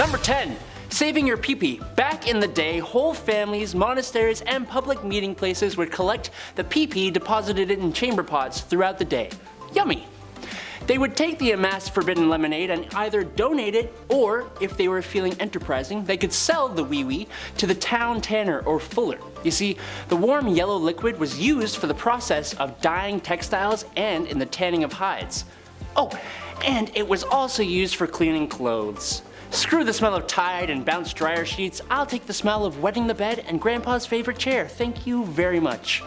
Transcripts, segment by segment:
Number 10. Saving your pee-pee. Back in the day, whole families, monasteries, and public meeting places would collect the pee-pee deposited in chamber pots throughout the day. Yummy! They would take the amassed forbidden lemonade and either donate it, or if they were feeling enterprising, they could sell the wee-wee to the town tanner or fuller. You see, the warm yellow liquid was used for the process of dyeing textiles and in the tanning of hides. Oh, and it was also used for cleaning clothes. Screw the smell of Tide and bounce dryer sheets, I'll take the smell of wetting the bed and Grandpa's favorite chair, thank you very much.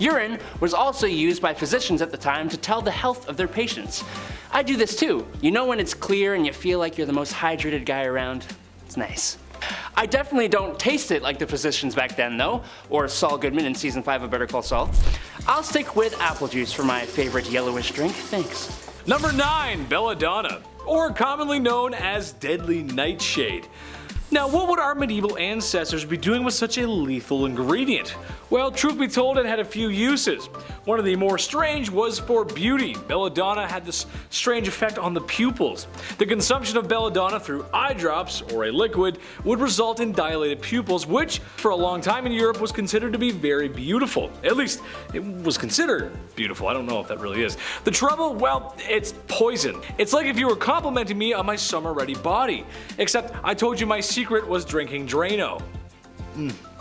Urine was also used by physicians at the time to tell the health of their patients. I do this too. You know when it's clear and you feel like you're the most hydrated guy around? It's nice. I definitely don't taste it like the physicians back then though, or Saul Goodman in season 5 of Better Call Saul. I'll stick with apple juice for my favorite yellowish drink, thanks. Number 9. Belladonna, or commonly known as Deadly Nightshade. Now, what would our medieval ancestors be doing with such a lethal ingredient? Well, truth be told, it had a few uses. One of the more strange was for beauty. Belladonna had this strange effect on the pupils. The consumption of belladonna through eye drops, or a liquid, would result in dilated pupils, which for a long time in Europe was considered to be very beautiful. At least, it was considered beautiful. I don't know if that really is. The trouble? Well, it's poison. It's like if you were complimenting me on my summer-ready body. Except I told you my secret was drinking Drano.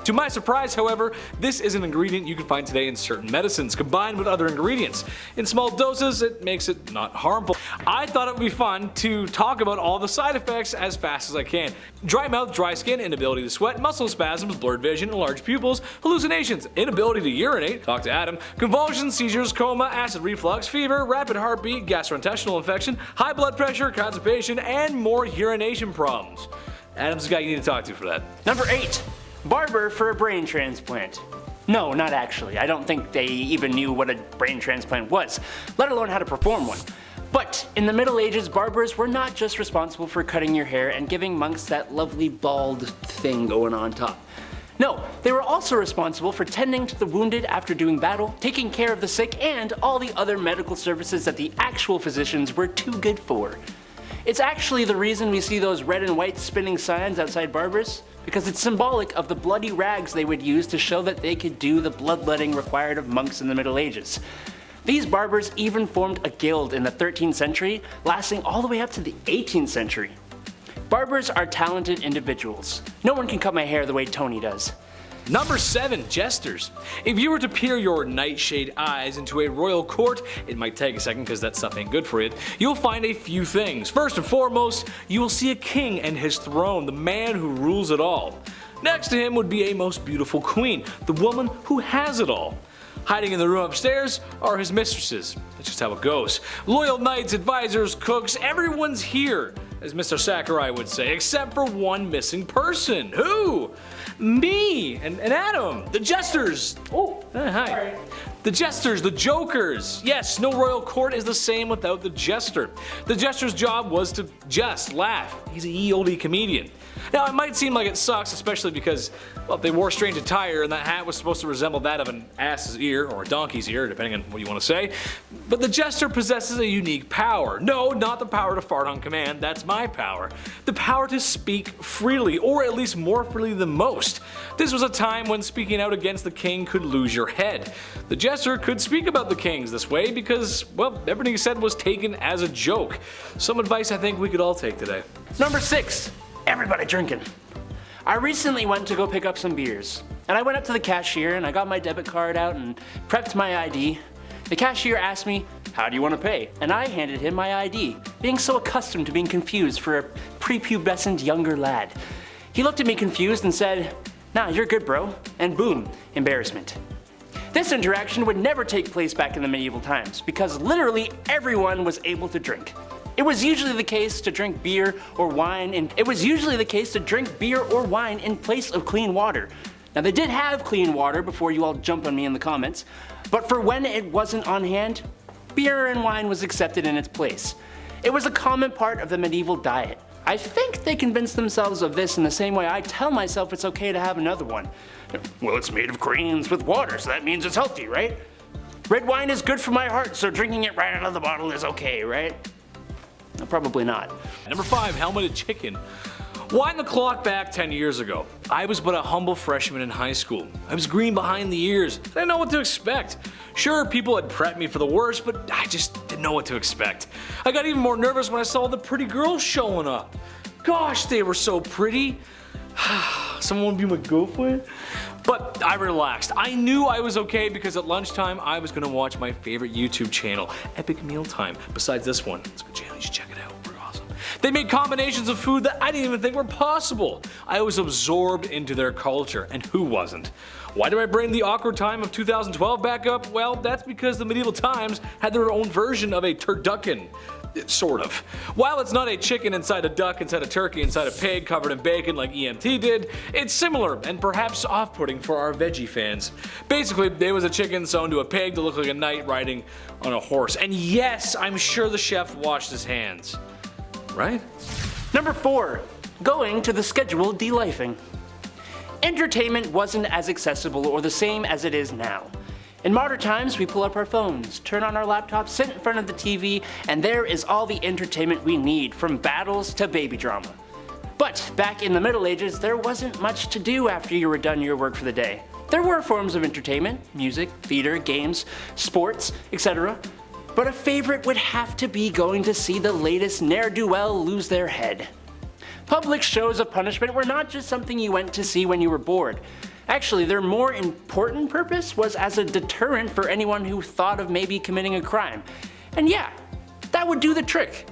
To my surprise, however, this is an ingredient you can find today in certain medicines, combined with other ingredients. In small doses, it makes it not harmful. I thought it would be fun to talk about all the side effects as fast as I can. Dry mouth, dry skin, inability to sweat, muscle spasms, blurred vision, enlarged pupils, hallucinations, inability to urinate, talk to Adam, convulsions, seizures, coma, acid reflux, fever, rapid heartbeat, gastrointestinal infection, high blood pressure, constipation, and more urination problems. Adam's the guy you need to talk to for that. Number 8. Barber for a brain transplant. No, not actually. I don't think they even knew what a brain transplant was, let alone how to perform one. But in the Middle Ages, barbers were not just responsible for cutting your hair and giving monks that lovely bald thing going on top. No, they were also responsible for tending to the wounded after doing battle, taking care of the sick, and all the other medical services that the actual physicians were too good for. It's actually the reason we see those red and white spinning signs outside barbers, because it's symbolic of the bloody rags they would use to show that they could do the bloodletting required of monks in the Middle Ages. These barbers even formed a guild in the 13th century, lasting all the way up to the 18th century. Barbers are talented individuals. No one can cut my hair the way Tony does. Number 7. Jesters. If you were to peer your nightshade eyes into a royal court, it might take a second because that stuff ain't good for you, you'll find a few things. First and foremost, you will see a king and his throne, the man who rules it all. Next to him would be a most beautiful queen, the woman who has it all. Hiding in the room upstairs are his mistresses. That's just how it goes. Loyal knights, advisors, cooks, everyone's here, as Mr. Sakurai would say, except for one missing person. Who? Me and Adam, the Jesters. Oh, hi. Sorry. The Jesters, the Jokers. Yes, no royal court is the same without the Jester. The Jester's job was to just laugh. He's a ye olde comedian. Now, it might seem like it sucks, especially because, well, they wore strange attire and that hat was supposed to resemble that of an ass's ear or a donkey's ear, depending on what you want to say. But the Jester possesses a unique power. No, not the power to fart on command, that's my power. The power to speak freely, or at least more freely than most. This was a time when speaking out against the king could lose your head. The Jester could speak about the kings this way because, well, everything he said was taken as a joke. Some advice I think we could all take today. Number 6. Everybody drinking. I recently went to go pick up some beers, and I went up to the cashier and I got my debit card out and prepped my ID. The cashier asked me, "How do you want to pay?" And I handed him my ID, being so accustomed to being confused for a prepubescent younger lad. He looked at me confused and said, "Nah, you're good, bro." And boom, embarrassment. This interaction would never take place back in the medieval times, because literally everyone was able to drink. It was usually the case to drink beer or wine in place of clean water. Now, they did have clean water before you all jump on me in the comments, but for when it wasn't on hand, beer and wine was accepted in its place. It was a common part of the medieval diet. I think they convinced themselves of this in the same way I tell myself it's okay to have another one. Well, it's made of greens with water, so that means it's healthy, right? Red wine is good for my heart, so drinking it right out of the bottle is okay, right? No, probably not. Number 5, helmeted chicken. Wind the clock back 10 years ago. I was but a humble freshman in high school. I was green behind the ears. I didn't know what to expect. Sure, people had prepped me for the worst, but I just didn't know what to expect. I got even more nervous when I saw the pretty girls showing up. Gosh, they were so pretty. Someone want to be my girlfriend? But I relaxed. I knew I was okay because at lunchtime I was going to watch my favorite YouTube channel, Epic Mealtime. Besides this one, it's a good channel, you should check it out. We're awesome. They made combinations of food that I didn't even think were possible. I was absorbed into their culture, and who wasn't? Why do I bring the awkward time of 2012 back up? Well, that's because the medieval times had their own version of a turducken. Sort of. While it's not a chicken inside a duck inside a turkey inside a pig covered in bacon like EMT did, it's similar and perhaps off-putting for our veggie fans. Basically, there was a chicken sewn to a pig to look like a knight riding on a horse. And yes, I'm sure the chef washed his hands. Right? Number 4. Going to the scheduled delifing. Entertainment wasn't as accessible or the same as it is now. In modern times, we pull up our phones, turn on our laptops, sit in front of the TV, and there is all the entertainment we need, from battles to baby drama. But back in the Middle Ages, there wasn't much to do after you were done your work for the day. There were forms of entertainment, music, theater, games, sports, etc. But a favorite would have to be going to see the latest ne'er-do-well lose their head. Public shows of punishment were not just something you went to see when you were bored. Actually, their more important purpose was as a deterrent for anyone who thought of maybe committing a crime. And yeah, that would do the trick.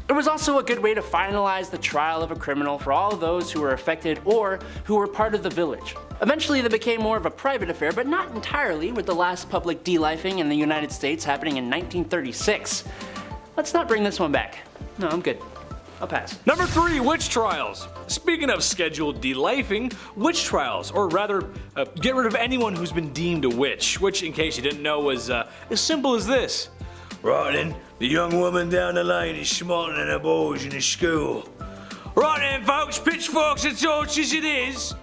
It was also a good way to finalize the trial of a criminal for all those who were affected or who were part of the village. Eventually they became more of a private affair, but not entirely, with the last public delifing in the United States happening in 1936. Let's not bring this one back. No, I'm good. I'll pass. Number 3, witch trials. Speaking of scheduled delifing, witch trials, or rather, get rid of anyone who's been deemed a witch, which, in case you didn't know, was as simple as this. Right then, the young woman down the lane is smarter than her boys in the school. Right then, folks, pitchforks and torches it is.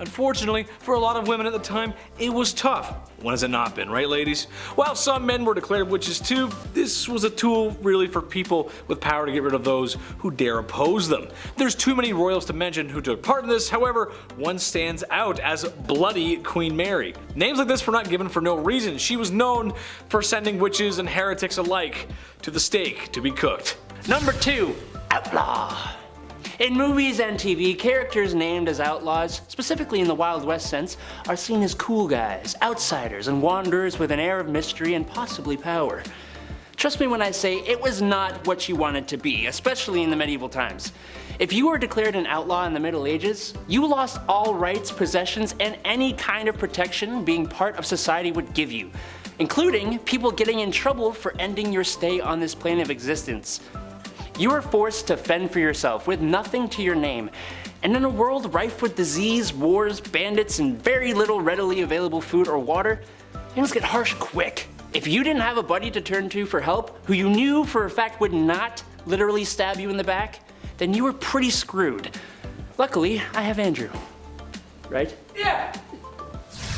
Unfortunately, for a lot of women at the time, it was tough. When has it not been, right ladies? While some men were declared witches too, this was a tool really for people with power to get rid of those who dare oppose them. There's too many royals to mention who took part in this, however, one stands out as Bloody Queen Mary. Names like this were not given for no reason. She was known for sending witches and heretics alike to the stake to be cooked. Number 2, outlaw. In movies and TV, characters named as outlaws, specifically in the Wild West sense, are seen as cool guys, outsiders, and wanderers with an air of mystery and possibly power. Trust me when I say it was not what you wanted to be, especially in the medieval times. If you were declared an outlaw in the Middle Ages, you lost all rights, possessions, and any kind of protection being part of society would give you, including people getting in trouble for ending your stay on this plane of existence. You are forced to fend for yourself with nothing to your name, and in a world rife with disease, wars, bandits, and very little readily available food or water, things get harsh quick. If you didn't have a buddy to turn to for help, who you knew for a fact would not literally stab you in the back, then you were pretty screwed. Luckily, I have Andrew. Right? Yeah!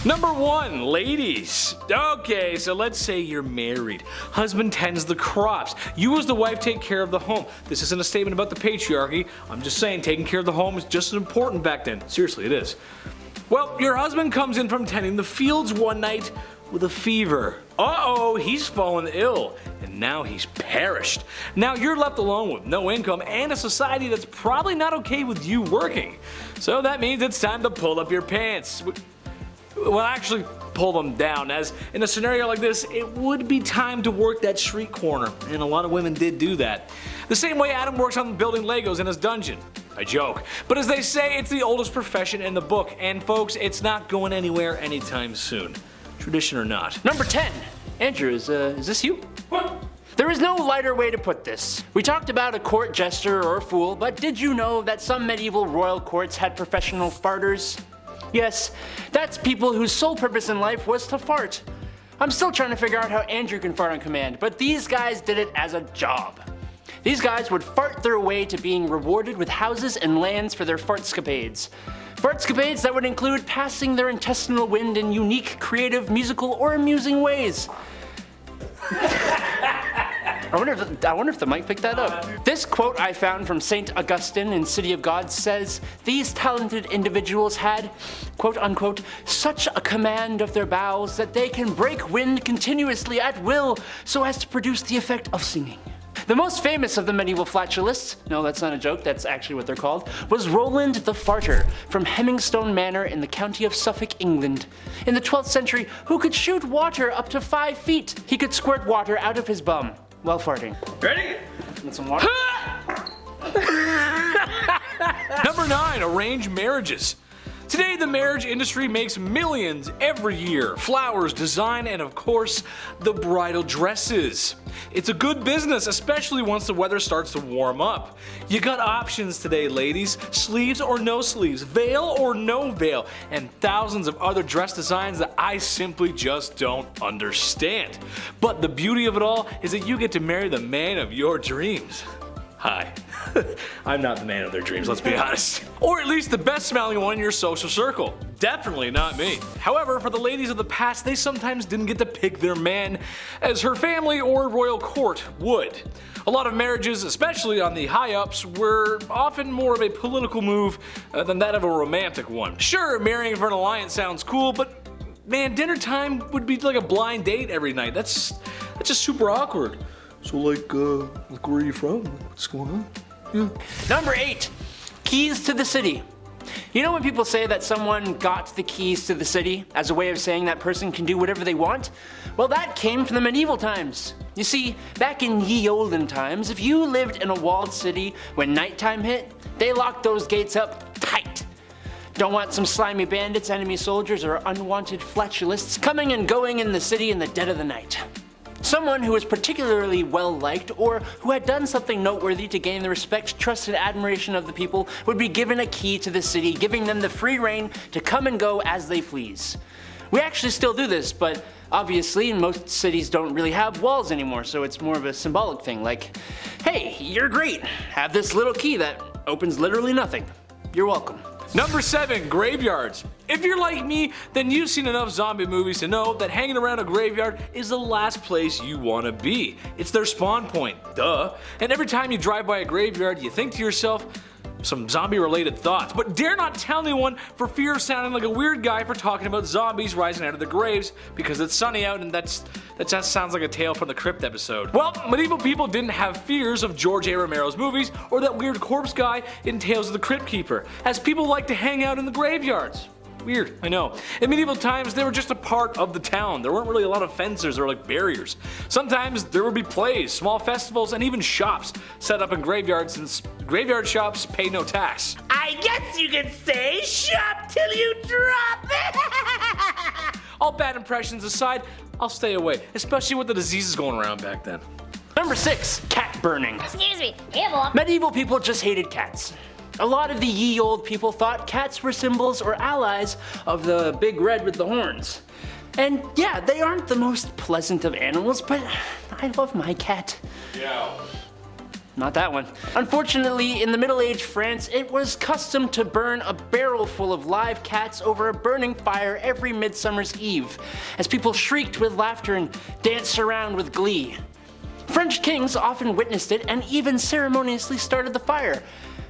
Number 1, ladies. Okay, so let's say you're married. Husband tends the crops. You as the wife take care of the home. This isn't a statement about the patriarchy. I'm just saying taking care of the home is just as important back then. Seriously, it is. Well, your husband comes in from tending the fields one night with a fever. Uh-oh, he's fallen ill, and now he's perished. Now you're left alone with no income and a society that's probably not okay with you working. So that means it's time to pull up your pants. Well, actually, pull them down, as in a scenario like this, it would be time to work that street corner, and a lot of women did do that. The same way Adam works on building Legos in his dungeon. I joke. But as they say, it's the oldest profession in the book, and folks, it's not going anywhere anytime soon. Tradition or not. Number 10. Andrew, is this you? What? There is no lighter way to put this. We talked about a court jester or fool, but did you know that some medieval royal courts had professional farters? Yes, that's people whose sole purpose in life was to fart. I'm still trying to figure out how Andrew can fart on command, but these guys did it as a job. These guys would fart their way to being rewarded with houses and lands for their fartscapades. Fartscapades that would include passing their intestinal wind in unique, creative, musical, or amusing ways. I wonder if the mic picked that up. This quote I found from St. Augustine in City of God says, these talented individuals had, quote unquote, such a command of their bowels that they can break wind continuously at will so as to produce the effect of singing. The most famous of the medieval flatulists, no that's not a joke, that's actually what they're called, was Roland the Farter from Hemmingstone Manor in the county of Suffolk, England. In the 12th century, who could shoot water up to 5 feet. He could squirt water out of his bum while farting. Ready? Want some water? Number 9, arranged marriages. Today, the marriage industry makes millions every year. Flowers, design, and of course, the bridal dresses. It's a good business, especially once the weather starts to warm up. You got options today, ladies. Sleeves or no sleeves, veil or no veil, and thousands of other dress designs that I simply just don't understand. But the beauty of it all is that you get to marry the man of your dreams. Hi. I'm not the man of their dreams, let's be honest. Or at least the best smelling one in your social circle. Definitely not me. However, for the ladies of the past, they sometimes didn't get to pick their man as her family or royal court would. A lot of marriages, especially on the high-ups, were often more of a political move than that of a romantic one. Sure, marrying for an alliance sounds cool, but man, dinner time would be like a blind date every night. That's just super awkward. So like where are you from? What's going on? Yeah. Number 8, keys to the city. You know when people say that someone got the keys to the city as a way of saying that person can do whatever they want? Well, that came from the medieval times. You see, back in ye olden times, if you lived in a walled city, when nighttime hit, they locked those gates up tight. Don't want some slimy bandits, enemy soldiers, or unwanted flatulists coming and going in the city in the dead of the night. Someone who was particularly well liked or who had done something noteworthy to gain the respect, trust, and admiration of the people would be given a key to the city, giving them the free reign to come and go as they please. We actually still do this, but obviously most cities don't really have walls anymore, so it's more of a symbolic thing, like, hey, you're great, have this little key that opens literally nothing. You're welcome. Number 7, graveyards. If you're like me, then you've seen enough zombie movies to know that hanging around a graveyard is the last place you want to be. It's their spawn point, duh. And every time you drive by a graveyard, you think to yourself, some zombie-related thoughts, but dare not tell anyone for fear of sounding like a weird guy for talking about zombies rising out of the graves because it's sunny out and that just sounds like a Tale from the Crypt episode. Well, medieval people didn't have fears of George A. Romero's movies or that weird corpse guy in Tales of the Crypt Keeper, as people like to hang out in the graveyards. Weird, I know. In medieval times, they were just a part of the town. There weren't really a lot of fences or like barriers. Sometimes there would be plays, small festivals, and even shops set up in graveyards since graveyard shops pay no tax. I guess you could say shop till you drop. All bad impressions aside, I'll stay away, especially with the diseases going around back then. Number 6, cat burning. Excuse me, careful. Medieval people just hated cats. A lot of the ye old people thought cats were symbols or allies of the big red with the horns. And yeah, they aren't the most pleasant of animals, but I love my cat. Yeah. Not that one. Unfortunately, in the Middle Age France, it was custom to burn a barrel full of live cats over a burning fire every Midsummer's Eve, as people shrieked with laughter and danced around with glee. French kings often witnessed it and even ceremoniously started the fire.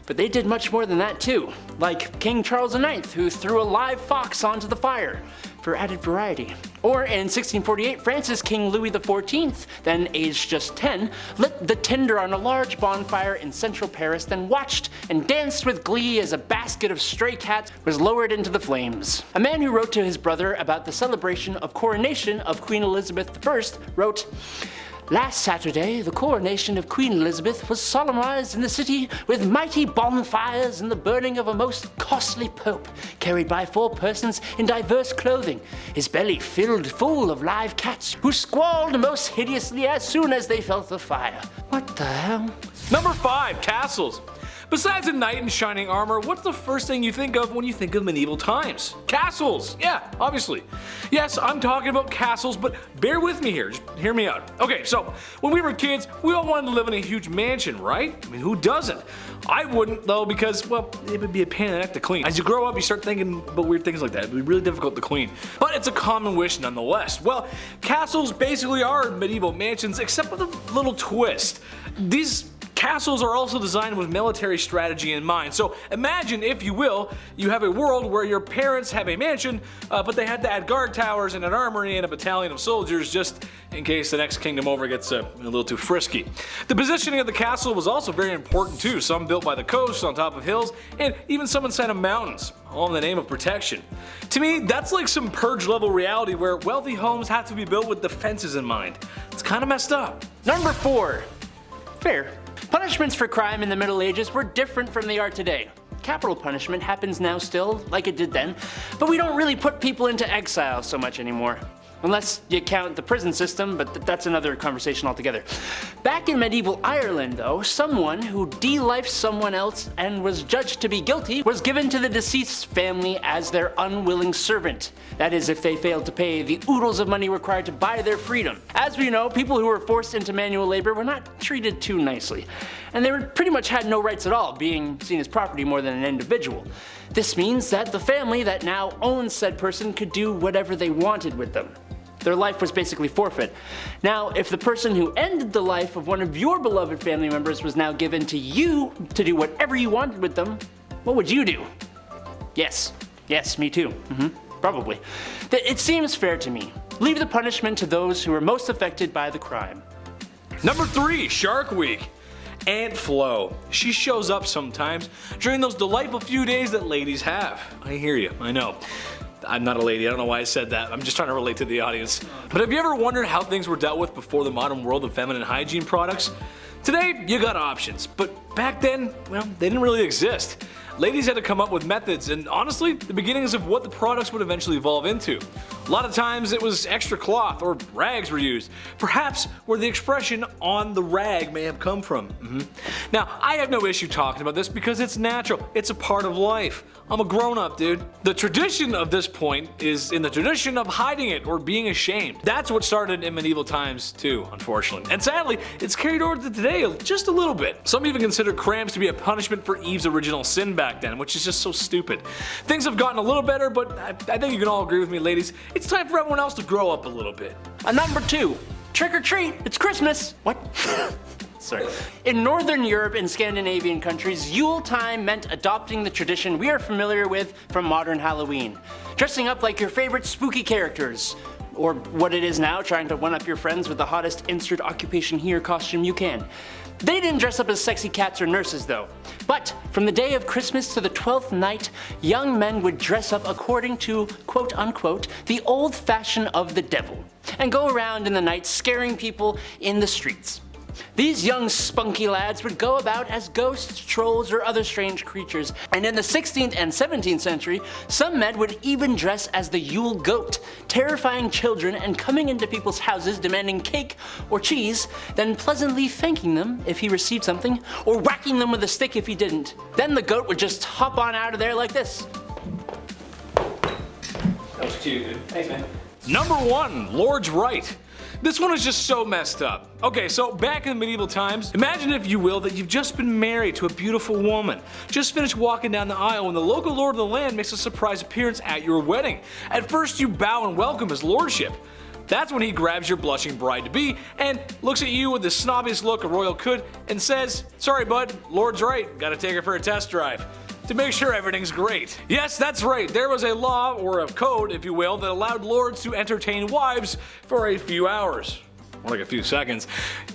But they did much more than that too, like King Charles IX, who threw a live fox onto the fire for added variety. Or in 1648, France's King Louis XIV, then aged just 10, lit the tinder on a large bonfire in central Paris, then watched and danced with glee as a basket of stray cats was lowered into the flames. A man who wrote to his brother about the celebration of coronation of Queen Elizabeth I wrote, "Last Saturday, the coronation of Queen Elizabeth was solemnized in the city with mighty bonfires and the burning of a most costly pope, carried by 4 persons in diverse clothing, his belly filled full of live cats, who squalled most hideously as soon as they felt the fire." What the hell? Number 5, castles. Besides a knight in shining armor, what's the first thing you think of when you think of medieval times? Castles! Yeah, obviously. Yes, I'm talking about castles, but bear with me here, just hear me out. Okay, so when we were kids, we all wanted to live in a huge mansion, right? I mean, who doesn't? I wouldn't though because, well, it would be a pain in the neck to clean. As you grow up, you start thinking about weird things like that. It would be really difficult to clean. But it's a common wish nonetheless. Well, castles basically are medieval mansions, except with a little twist. These castles are also designed with military strategy in mind. So imagine, if you will, you have a world where your parents have a mansion, but they had to add guard towers and an armory and a battalion of soldiers just in case the next kingdom over gets a little too frisky. The positioning of the castle was also very important too. Some built by the coast, on top of hills, and even some inside of mountains, all in the name of protection. To me, that's like some Purge level reality where wealthy homes have to be built with defenses in mind. It's kind of messed up. Number 4. Fair. Punishments for crime in the Middle Ages were different from they are today. Capital punishment happens now still, like it did then, but we don't really put people into exile so much anymore. Unless you count the prison system, but that's another conversation altogether. Back in medieval Ireland though, someone who de-lifed someone else and was judged to be guilty was given to the deceased's family as their unwilling servant. That is, if they failed to pay the oodles of money required to buy their freedom. As we know, people who were forced into manual labor were not treated too nicely, and they pretty much had no rights at all, being seen as property more than an individual. This means that the family that now owns said person could do whatever they wanted with them. Their life was basically forfeit. Now, if the person who ended the life of one of your beloved family members was now given to you to do whatever you wanted with them, what would you do? Yes, me too. Probably. It seems fair to me. Leave the punishment to those who are most affected by the crime. Number 3, Shark Week. Aunt Flo. She shows up sometimes during those delightful few days that ladies have. I hear you, I know. I'm not a lady, I don't know why I said that. I'm just trying to relate to the audience. But have you ever wondered how things were dealt with before the modern world of feminine hygiene products? Today, you got options, but back then, well, they didn't really exist. Ladies had to come up with methods and honestly, the beginnings of what the products would eventually evolve into. A lot of times it was extra cloth or rags were used, perhaps where the expression on the rag may have come from. Now, I have no issue talking about this because it's natural, it's a part of life. I'm a grown-up, dude. The tradition of this point is in the tradition of hiding it or being ashamed. That's what started in medieval times too, unfortunately. And sadly, it's carried over to today just a little bit. Some even consider cramps to be a punishment for Eve's original sin back then, which is just so stupid. Things have gotten a little better, but I think you can all agree with me, ladies. It's time for everyone else to grow up a little bit. Number 2, trick or treat, it's Christmas. What? Sorry. In Northern Europe and Scandinavian countries, Yule time meant adopting the tradition we are familiar with from modern Halloween. Dressing up like your favorite spooky characters. Or what it is now, trying to one-up your friends with the hottest insert occupation here costume you can. They didn't dress up as sexy cats or nurses though. But from the day of Christmas to the 12th night, young men would dress up according to, quote unquote, the old fashion of the devil, and go around in the night scaring people in the streets. These young spunky lads would go about as ghosts, trolls, or other strange creatures, and in the 16th and 17th century, some men would even dress as the Yule goat, terrifying children and coming into people's houses demanding cake or cheese, then pleasantly thanking them if he received something, or whacking them with a stick if he didn't. Then the goat would just hop on out of there like this. That was cute, dude. Thanks, man. Number 1, Lord's Right. This one is just so messed up. Okay, so back in the medieval times, imagine if you will that you've just been married to a beautiful woman. Just finished walking down the aisle when the local lord of the land makes a surprise appearance at your wedding. At first you bow and welcome his lordship. That's when he grabs your blushing bride-to-be and looks at you with the snobbiest look a royal could and says, "Sorry bud, Lord's right, gotta take her for a test drive." To make sure everything's great. Yes, that's right, there was a law, or a code if you will, that allowed lords to entertain wives for a few hours. Or like a few seconds.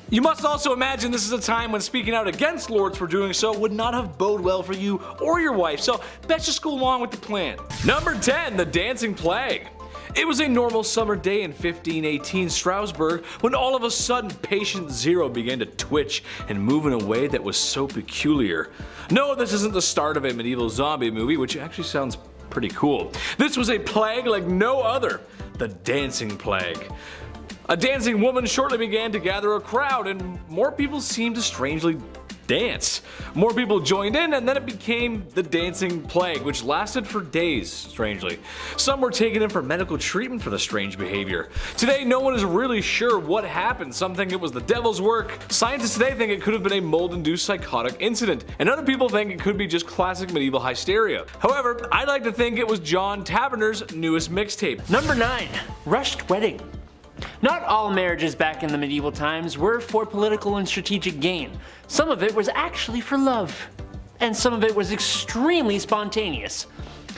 You must also imagine this is a time when speaking out against lords for doing so would not have bode well for you or your wife, so let's just go along with the plan. Number 10, the Dancing Plague. It was a normal summer day in 1518 Strasbourg when all of a sudden patient zero began to twitch and move in a way that was so peculiar. No, this isn't the start of a medieval zombie movie, which actually sounds pretty cool. This was a plague like no other, the Dancing Plague. A dancing woman shortly began to gather a crowd and more people seemed to strangely dance. More people joined in, and then it became the dancing plague, which lasted for days, strangely. Some were taken in for medical treatment for the strange behavior. Today, no one is really sure what happened. Some think it was the devil's work. Scientists today think it could have been a mold-induced psychotic incident, and other people think it could be just classic medieval hysteria. However, I'd like to think it was John Taverner's newest mixtape. Number 9. Rushed wedding. Not all marriages back in the medieval times were for political and strategic gain. Some of it was actually for love. And some of it was extremely spontaneous.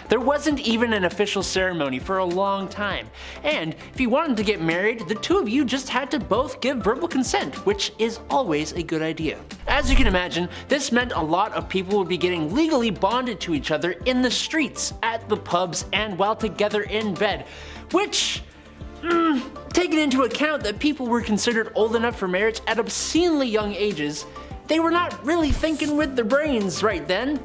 There wasn't even an official ceremony for a long time. And if you wanted to get married, the two of you just had to both give verbal consent, which is always a good idea. As you can imagine, this meant a lot of people would be getting legally bonded to each other in the streets, at the pubs, and while together in bed, which, taking into account that people were considered old enough for marriage at obscenely young ages, they were not really thinking with their brains right then.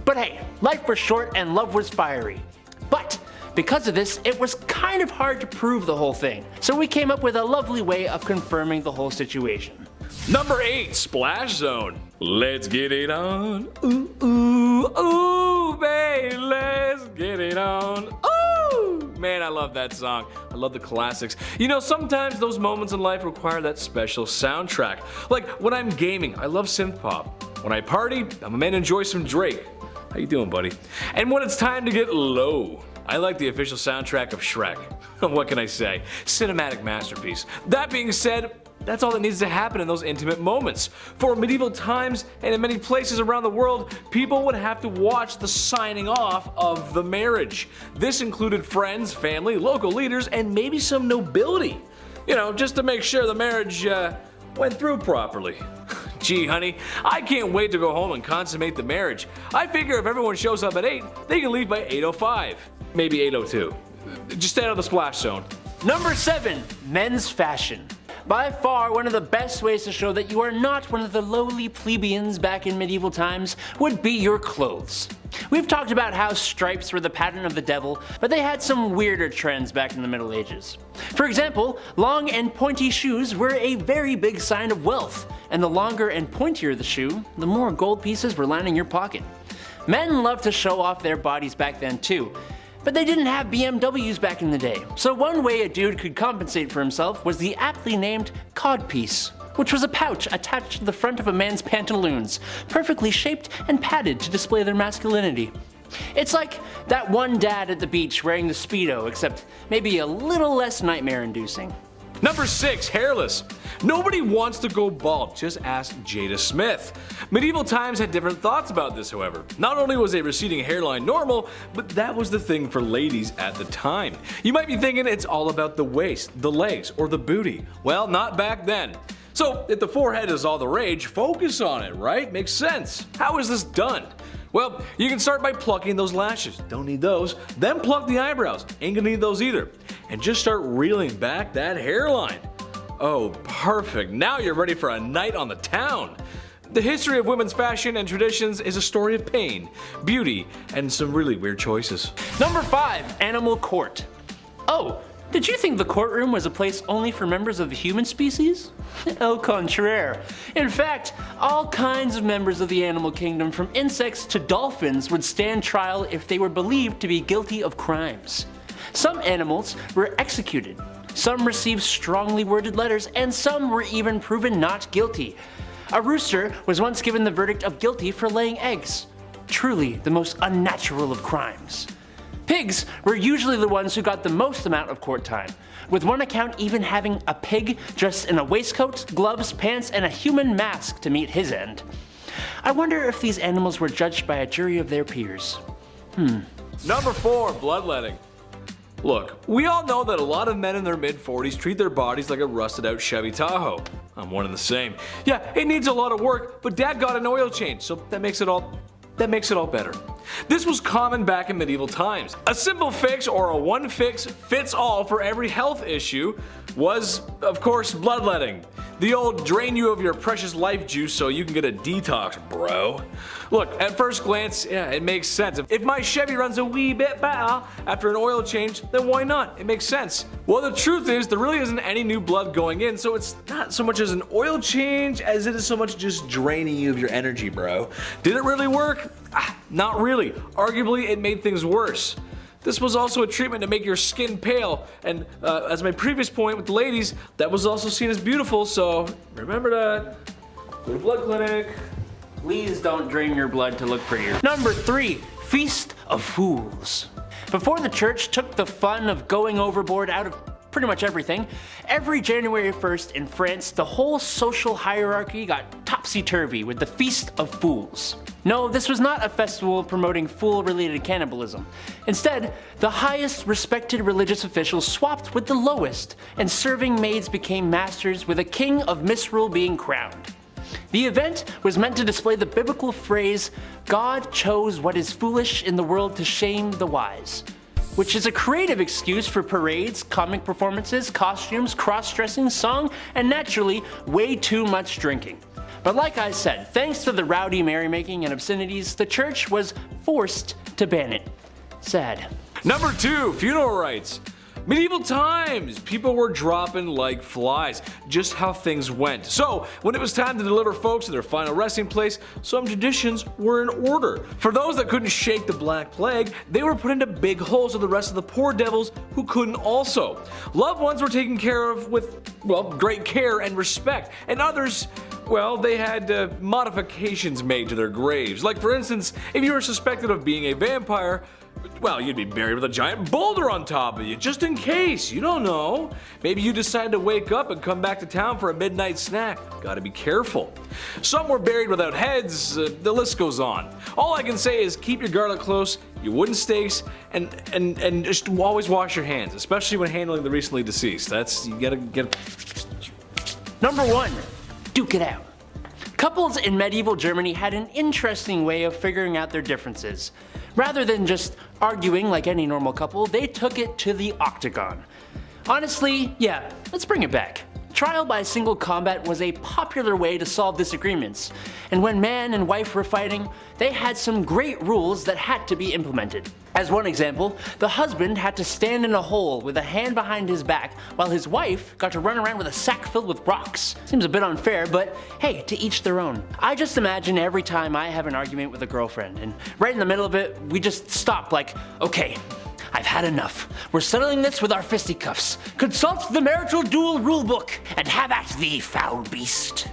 But hey, life was short and love was fiery. But because of this, it was kind of hard to prove the whole thing, so we came up with a lovely way of confirming the whole situation. Number 8, Splash Zone. Let's get it on. Ooh, ooh, ooh, babe, let's get it on. Ooh! Man, I love that song. I love the classics. You know, sometimes those moments in life require that special soundtrack. Like when I'm gaming, I love synth pop. When I party, I'm a man who enjoys some Drake. How you doing, buddy? And when it's time to get low, I like the official soundtrack of Shrek. What can I say? Cinematic masterpiece. That being said, that's all that needs to happen in those intimate moments. For medieval times and in many places around the world, people would have to watch the signing off of the marriage. This included friends, family, local leaders, and maybe some nobility. You know, just to make sure the marriage went through properly. Gee, honey, I can't wait to go home and consummate the marriage. I figure if everyone shows up at 8, they can leave by 8:05. Maybe 8:02. Just stay out of the splash zone. Number 7. Men's fashion. By far one of the best ways to show that you are not one of the lowly plebeians back in medieval times would be your clothes. We've talked about how stripes were the pattern of the devil, but they had some weirder trends back in the Middle Ages. For example, long and pointy shoes were a very big sign of wealth, and the longer and pointier the shoe, the more gold pieces were lining your pocket. Men loved to show off their bodies back then too, but they didn't have BMWs back in the day, so one way a dude could compensate for himself was the aptly named codpiece, which was a pouch attached to the front of a man's pantaloons, perfectly shaped and padded to display their masculinity. It's like that one dad at the beach wearing the Speedo, except maybe a little less nightmare-inducing. Number 6, hairless. Nobody wants to go bald, just ask Jada Smith. Medieval times had different thoughts about this, however. Not only was a receding hairline normal, but that was the thing for ladies at the time. You might be thinking it's all about the waist, the legs, or the booty. Well, not back then. So, if the forehead is all the rage, focus on it, right? Makes sense. How is this done? Well, you can start by plucking those lashes. Don't need those. Then pluck the eyebrows. Ain't gonna need those either. And just start reeling back that hairline. Oh, perfect. Now you're ready for a night on the town. The history of women's fashion and traditions is a story of pain, beauty, and some really weird choices. Number 5, animal court. Oh, did you think the courtroom was a place only for members of the human species? Au contraire. In fact, all kinds of members of the animal kingdom, from insects to dolphins, would stand trial if they were believed to be guilty of crimes. Some animals were executed, some received strongly worded letters, and some were even proven not guilty. A rooster was once given the verdict of guilty for laying eggs. Truly the most unnatural of crimes. Pigs were usually the ones who got the most amount of court time, with one account even having a pig dressed in a waistcoat, gloves, pants, and a human mask to meet his end. I wonder if these animals were judged by a jury of their peers. Number 4, bloodletting. Look, we all know that a lot of men in their mid-40s treat their bodies like a rusted out Chevy Tahoe. I'm one and the same. Yeah, it needs a lot of work, but Dad got an oil change, so that makes it all better. This was common back in medieval times. A simple fix, or a one fix fits all for every health issue, was, of course, bloodletting. The old drain you of your precious life juice so you can get a detox, bro. Look, at first glance, yeah, it makes sense. If my Chevy runs a wee bit better after an oil change, then why not? It makes sense. Well, the truth is, there really isn't any new blood going in, so it's not so much as an oil change as it is so much just draining you of your energy, bro. Did it really work? Not really. Arguably, it made things worse. This was also a treatment to make your skin pale, and as my previous point with the ladies, that was also seen as beautiful, so remember that. Go to blood clinic. Please don't drain your blood to look prettier. Number 3, Feast of Fools. Before the church took the fun of going overboard out of pretty much everything, every January 1st in France, the whole social hierarchy got topsy-turvy with the Feast of Fools. No, this was not a festival promoting fool-related cannibalism. Instead, the highest respected religious officials swapped with the lowest, and serving maids became masters with a king of misrule being crowned. The event was meant to display the biblical phrase, God chose what is foolish in the world to shame the wise, which is a creative excuse for parades, comic performances, costumes, cross-dressing, song, and naturally, way too much drinking. But like I said, thanks to the rowdy merrymaking and obscenities, the church was forced to ban it. Sad. Number 2, funeral rites. Medieval times, people were dropping like flies, just how things went. So, when it was time to deliver folks to their final resting place, some traditions were in order. For those that couldn't shake the Black Plague, they were put into big holes with the rest of the poor devils who couldn't also. Loved ones were taken care of with, well, great care and respect, and others, well, they had modifications made to their graves. Like for instance, if you were suspected of being a vampire, well, you'd be buried with a giant boulder on top of you, just in case, you don't know. Maybe you decide to wake up and come back to town for a midnight snack. Gotta be careful. Some were buried without heads, the list goes on. All I can say is keep your garlic close, your wooden stakes, and just always wash your hands, especially when handling the recently deceased. You gotta get... Number 1, duke it out. Couples in medieval Germany had an interesting way of figuring out their differences. Rather than just arguing like any normal couple, they took it to the octagon. Honestly, yeah, let's bring it back. Trial by single combat was a popular way to solve disagreements, and when man and wife were fighting, they had some great rules that had to be implemented. As one example, the husband had to stand in a hole with a hand behind his back, while his wife got to run around with a sack filled with rocks. Seems a bit unfair, but hey, to each their own. I just imagine every time I have an argument with a girlfriend, and right in the middle of it, we just stop like, okay, I've had enough. We're settling this with our fisticuffs. Consult the marital duel rulebook and have at thee, foul beast.